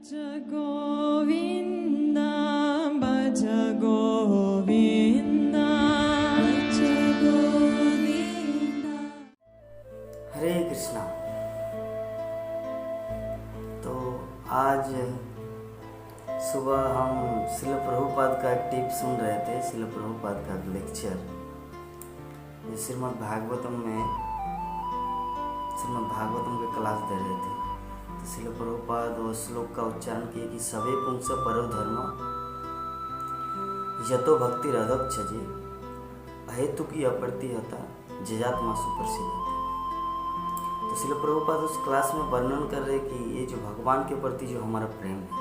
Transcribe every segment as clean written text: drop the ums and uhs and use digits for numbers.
भज गोविंद भज गोविंद भज गोविंद। हरे कृष्णा। तो आज सुबह हम श्रील प्रभुपाद का एक टिप सुन रहे थे, श्रील प्रभुपाद का लेक्चर। श्रीमद् भागवतम के क्लास दे रहे थे। तो श्रील प्रभुपाद वो श्लोक का उच्चारण किए कि सवे पुंस परो धर्म यतो भक्ति रधक छजे अहेतु की अप्रतिहता जजात्मा सुप्रसिद्ध। तो श्रील प्रभुपाद उस क्लास में वर्णन कर रहे कि ये जो भगवान के प्रति जो हमारा प्रेम है,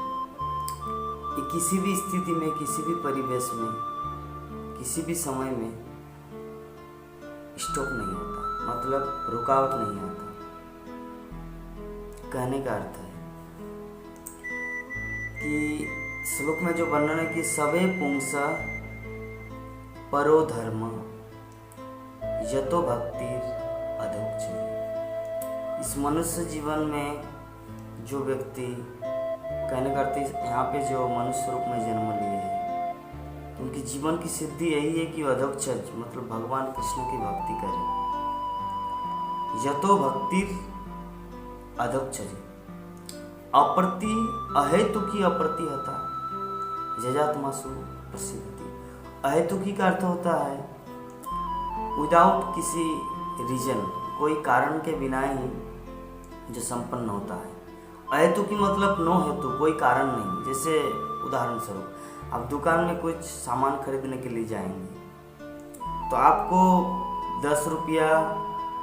ये किसी भी स्थिति में, किसी भी परिवेश में, किसी भी समय में स्टॉप नहीं होता, मतलब रुकावट नहीं आता। कहने का अर्थ है कि श्लोक में जो वर्णन है कि सवे पुंसा परो धर्म यतो भक्ति अधोक्षज। इस मनुष्य जीवन में जो व्यक्ति, कहने का अर्थ यहाँ पे जो मनुष्य रूप में जन्म लिए हैं, उनकी जीवन की सिद्धि यही है कि अधोक्षज मतलब भगवान कृष्ण की भक्ति करें। यतो भक्ति अधोक्षज अप्रति अहेतु की अप्रतिहता जजात्मासु प्रसिद्धि। अहेतु की का अर्थ होता है विदाउट किसी रीजन, कोई कारण के बिना ही जो संपन्न होता है। अहेतु की मतलब नो हेतु, कोई कारण नहीं। जैसे उदाहरण स्वरूप आप दुकान में कुछ सामान खरीदने के लिए जाएंगे तो आपको 10 रुपया,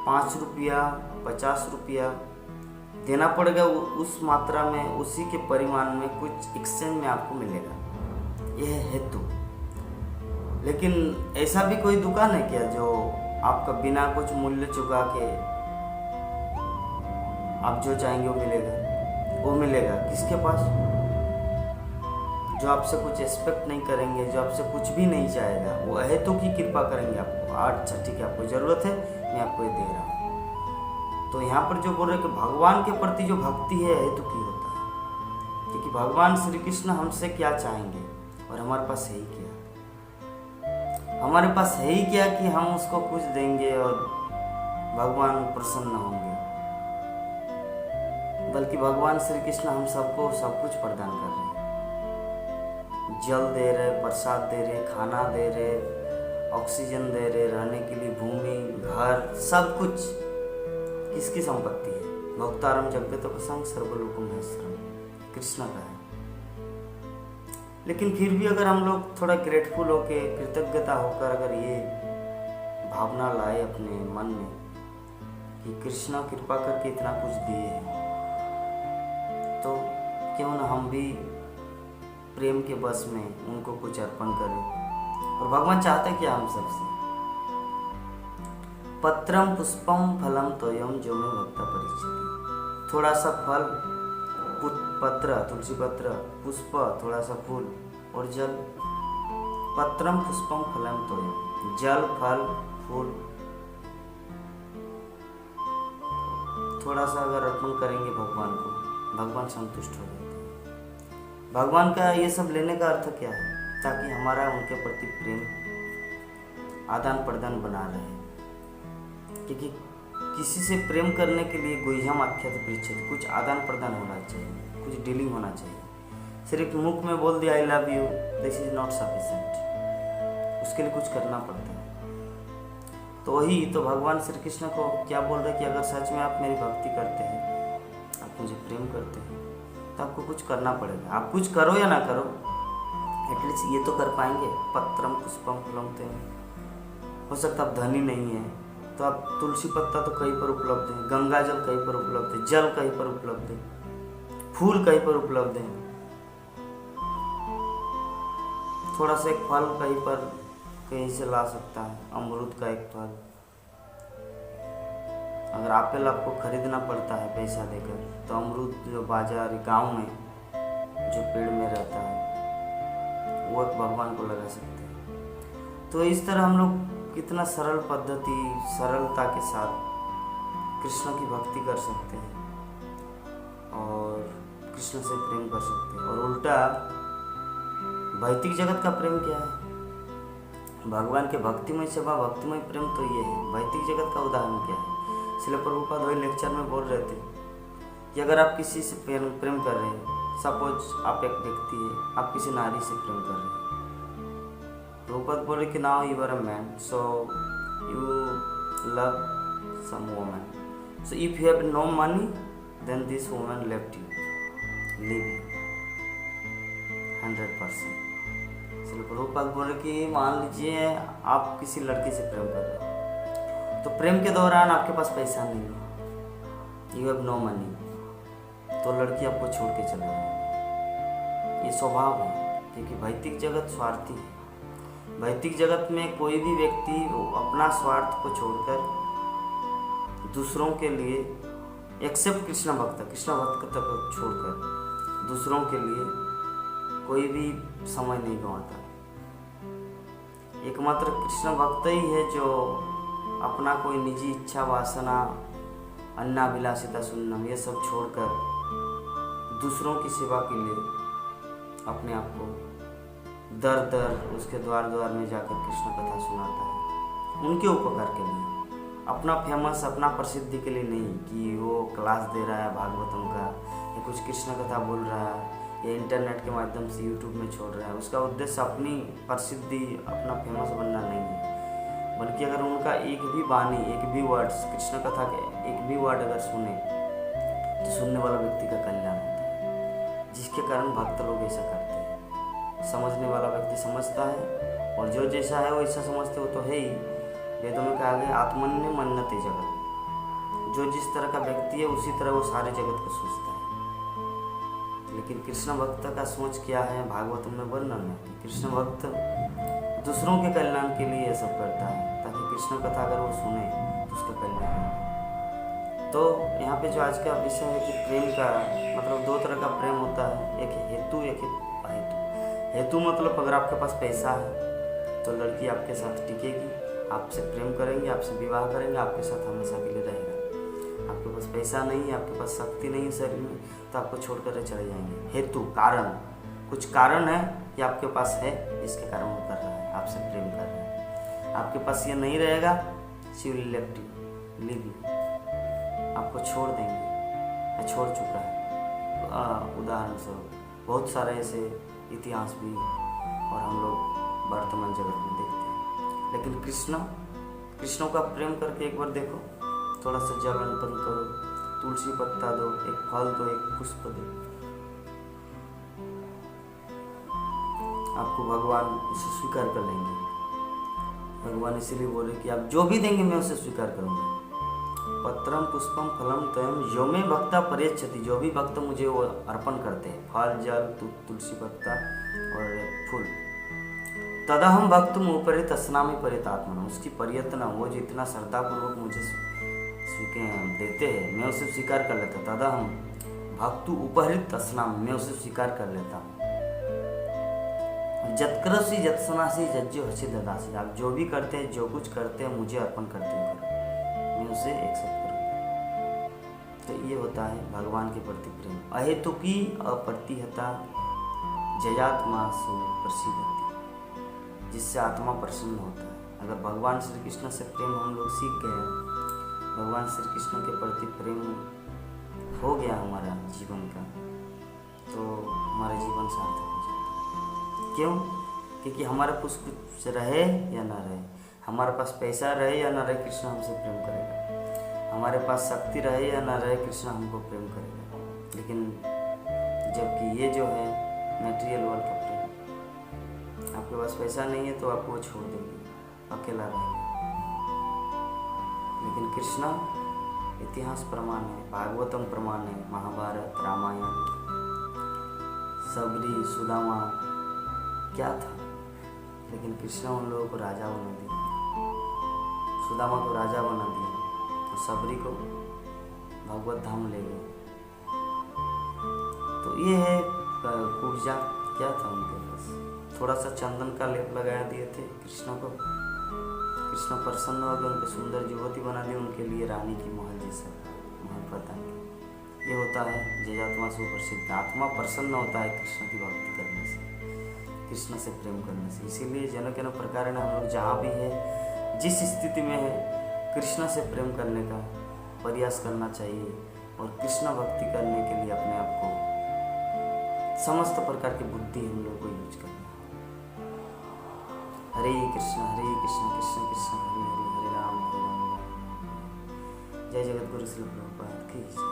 5 रुपया, 50 रुपया देना पड़ेगा। उस मात्रा में, उसी के परिमाण में कुछ एक्सचेंज में आपको मिलेगा, यह है हेतु। लेकिन ऐसा भी कोई दुकान है क्या जो आपका बिना कुछ मूल्य चुका के आप जो चाहेंगे वो मिलेगा किसके पास? जो आपसे कुछ एक्सपेक्ट नहीं करेंगे, जो आपसे कुछ भी नहीं चाहेगा, वो हेतु की कृपा करेंगे आपको। अच्छा ठीक है, आपको ज़रूरत है, मैं आपको ये दे रहा हूँ। तो यहाँ पर जो बोल रहे कि भगवान के प्रति जो भक्ति है हेतु की होता है, क्योंकि भगवान श्री कृष्ण हमसे क्या चाहेंगे और हमारे पास है ही क्या। हमारे पास है ही क्या कि हम उसको कुछ देंगे और भगवान प्रसन्न होंगे। बल्कि भगवान श्री कृष्ण हम सबको सब कुछ प्रदान कर रहे हैं। जल दे रहे, प्रसाद दे रहे, खाना दे रहे, ऑक्सीजन दे रहे, रहने के लिए भूमि, घर, सब कुछ किसकी संपत्ति है? भोक्तारम जगतपसंग सर्वलोकम महेश्वरम, कृष्ण का है। लेकिन फिर भी अगर हम लोग थोड़ा ग्रेटफुल होके, कृतज्ञता होकर अगर ये भावना लाए अपने मन में कि कृष्ण कृपा करके इतना कुछ दिए हैं, तो क्यों ना हम भी प्रेम के बस में उनको कुछ अर्पण करें। और भगवान चाहते क्या हम सबसे? पत्रम पुष्पम फलम तोयम जो में भक्ता परिचिति। थोड़ा सा फल, पत्र, तुलसी पत्र, पुष्प, थोड़ा सा फूल और जल। पत्रम पुष्पम फलम तोयम, जल, फल, फूल थोड़ा सा अगर अर्पण करेंगे भगवान को, भगवान संतुष्ट हो जाते हैं। भगवान का ये सब लेने का अर्थ क्या है? ताकि हमारा उनके प्रति प्रेम आदान प्रदान बना रहे। क्योंकि किसी से प्रेम करने के लिए गुह्यम आख्यात पृच्छति, कुछ आदान प्रदान होना चाहिए, कुछ डीलिंग होना चाहिए। सिर्फ मुख में बोल दिया I love you, this is not sufficient, उसके लिए कुछ करना पड़ता है। तो वही तो भगवान श्री कृष्ण को क्या बोल रहे कि अगर सच में आप मेरी भक्ति करते हैं, आप मुझे प्रेम करते हैं, तो आपको कुछ करना पड़ेगा। आप कुछ करो या ना करो, एटलीस्ट ये तो कर पाएंगे। पत्रम पुष्पम फलम तोयम। हो सकता आप धनी नहीं है तो आप तुलसी पत्ता तो कहीं पर उपलब्ध है, गंगा जल कहीं पर उपलब्ध है, जल कहीं पर उपलब्ध है, फूल कहीं पर उपलब्ध है, थोड़ा सा एक फल कहीं पर कहीं से ला सकता है, अमरूद का एक फल। अगर एप्पल आपको खरीदना पड़ता है पैसा देकर, तो अमरूद जो बाजार गांव में जो पेड़ में रहता है वो एक भगवान को लगा सकते हैं। तो इस तरह हम लोग कितना सरल पद्धति, सरलता के साथ कृष्ण की भक्ति कर सकते हैं। और कृष्ण से प्रेम कर सकते हैं। और उल्टा भौतिक जगत का प्रेम क्या है? भगवान के भक्तिमय सेवा, भक्तिमय प्रेम तो ये है। भौतिक जगत का उदाहरण क्या है? इसलिए प्रभुपाद वही लेक्चर में बोल रहे थे कि अगर आप किसी से प्रेम कर रहे हैं, सपोज आप एक व्यक्ति है, आप किसी नारी से प्रेम कर रहे हैं, प्रभुपाद बोल रहे कि now you are a man, so you love some woman, so if you have no money then this woman left you, leave you 100%। इसलिए प्रभुपाद बोल रहे कि मान लीजिए आप किसी लड़की से प्रेम कर रहे हो, तो प्रेम के दौरान आपके पास पैसा नहीं है, यू हैव नो मनी, तो लड़की आपको छोड़ के चले जाएगी। ये स्वभाव है, क्योंकि भौतिक जगत स्वार्थी है। भौतिक जगत में कोई भी व्यक्ति अपना स्वार्थ को छोड़कर दूसरों के लिए, एक्सेप्ट कृष्ण भक्त को छोड़कर दूसरों के लिए कोई भी समय नहीं गंवाता। एकमात्र कृष्ण भक्त ही है जो अपना कोई निजी इच्छा, वासना, अन्नाभिलाषिता, सुन्नम ये सब छोड़कर दूसरों की सेवा के लिए अपने आप को दर दर उसके द्वार द्वार में जाकर कृष्ण कथा सुनाता है, उनके उपकार के लिए। अपना फेमस, अपना प्रसिद्धि के लिए नहीं कि वो क्लास दे रहा है भागवतम का, या कुछ कृष्ण कथा बोल रहा है, या इंटरनेट के माध्यम से यूट्यूब में छोड़ रहा है। उसका उद्देश्य अपनी प्रसिद्धि, अपना फेमस बनना नहीं है, बल्कि अगर उनका एक भी वाणी, एक भी वर्ड, कृष्ण कथा के एक भी वर्ड अगर सुने तो सुनने वाला व्यक्ति का कल्याण होता है, जिसके कारण भक्त लोग ऐसा करते हैं। समझने वाला व्यक्ति समझता है, और जो जैसा है वो ऐसा समझते हो तो है ही। वेदों में कहा गया आत्मन्य मन्नते जगत, जो जिस तरह का व्यक्ति है उसी तरह वो सारे जगत को सोचता है। लेकिन कृष्ण भक्त का सोच क्या है? भागवत में वर्णन है कि कृष्ण भक्त दूसरों के कल्याण के लिए ये सब करता है, ताकि कृष्ण कथा अगर वो सुने तो उसका कल्याण हो। तो यहाँ पे जो आज का विषय है कि प्रेम का मतलब दो तरह का प्रेम होता है, एक हेतु, एक अहेतु। हेतु मतलब अगर आपके पास पैसा है तो लड़की आपके साथ टिकेगी, आपसे प्रेम करेंगे, आपसे विवाह करेंगे, आपके साथ हमेशा के लिए रहेगा। आपके पास पैसा नहीं है, आपके पास शक्ति नहीं है शरीर में, तो आपको छोड़ कर चले जाएंगे। हेतु, कारण, कुछ कारण है कि आपके पास है जिसके कारण वो कर रहा है, आपसे प्रेम कर रहा है। आपके पास ये नहीं रहेगा, she will left you, leave you, आपको छोड़ देंगे या छोड़ चुका है। उदाहरण स्वरूप बहुत सारे ऐसे इतिहास भी और हम लोग वर्तमान जगत में देखते हैं। लेकिन कृष्णों का प्रेम करके एक बार देखो, थोड़ा सा जल अर्पण करो, तुलसी पत्ता दो, एक फल दो, एक पुष्प दो, आपको भगवान उसे स्वीकार कर लेंगे। भगवान इसीलिए बोले कि आप जो भी देंगे मैं उसे स्वीकार करूंगा। पत्रम पुष्पम फलम तयम यो मे भक्ता परेच्छति, जो भी भक्त मुझे वो अर्पण करते हैं, फल, जल, तुलसी पत्ता और फूल, तदहम भक्तुम उपरित अस्नामि परितात्मना, उसकी परियतना, वो जितना श्रद्धापूर्वक मुझे देते हैं मैं उसे स्वीकार कर लेता। तदहम भक्तु उपहृत अस्नाम, मैं उसे स्वीकार कर लेता हूँ। जत्करसी जत्सनासी जज्जो हसी ददासी, आप जो भी करते हैं, जो कुछ करते हैं मुझे अर्पण करते हुए करो, मैं उसे एक्सेप्ट करूँगा। तो ये होता है भगवान के प्रति प्रेम। अहेतु की अप्रतिहता जयात्मा सु प्रसिद्धति, जिससे आत्मा प्रसन्न होता है। अगर भगवान श्री कृष्ण से प्रेम हम लोग सीख गए, भगवान श्री कृष्ण के प्रति प्रेम हो गया हमारा जीवन का, तो हमारा जीवन सार्थक हो जाता है। क्यों? क्योंकि हमारे पास कुछ रहे या ना रहे, हमारे पास पैसा रहे या ना रहे, कृष्ण हमसे प्रेम करेगा। हमारे पास शक्ति रहे या ना रहे, कृष्ण हमको प्रेम करेगा। लेकिन जबकि ये जो है मटेरियल वर्ल्ड का प्रेम, आपके पास पैसा नहीं है तो आपको वो छोड़ देंगे, अकेला रहेगा। लेकिन कृष्ण इतिहास प्रमाण है, भागवतम प्रमाण है, महाभारत, रामायण, सबरी, सुदामा क्या था, लेकिन कृष्ण उन लोगों को राजा बना दिया। सुदामा को राजा बना दिया और सबरी को भगवत धाम ले गए। तो ये है ऊर्जा क्या था उनके पास, थोड़ा सा चंदन का लेप लगाया दिए थे कृष्ण को। कृष्ण प्रसन्न हो गए, उनको सुंदर युवती बना दी, उनके लिए रानी की महल जैसा महल प्रदान किया। ये होता है जयात्मा सुप्रसिद्ध। आत्मा प्रसन्न होता है कृष्ण की भक्ति करने से, कृष्ण से प्रेम करने से। इसीलिए जन प्रकार हम लोग जहाँ भी है, जिस स्थिति में है, कृष्ण से प्रेम करने का प्रयास करना चाहिए और कृष्ण भक्ति करने के लिए अपने आप को समस्त प्रकार की बुद्धि हम लोग को यूज करना है। हरे कृष्ण कृष्ण कृष्ण हरे हरे, हरे राम राम राम। जय जगत गुरु श्री प्रभुपाद की जय।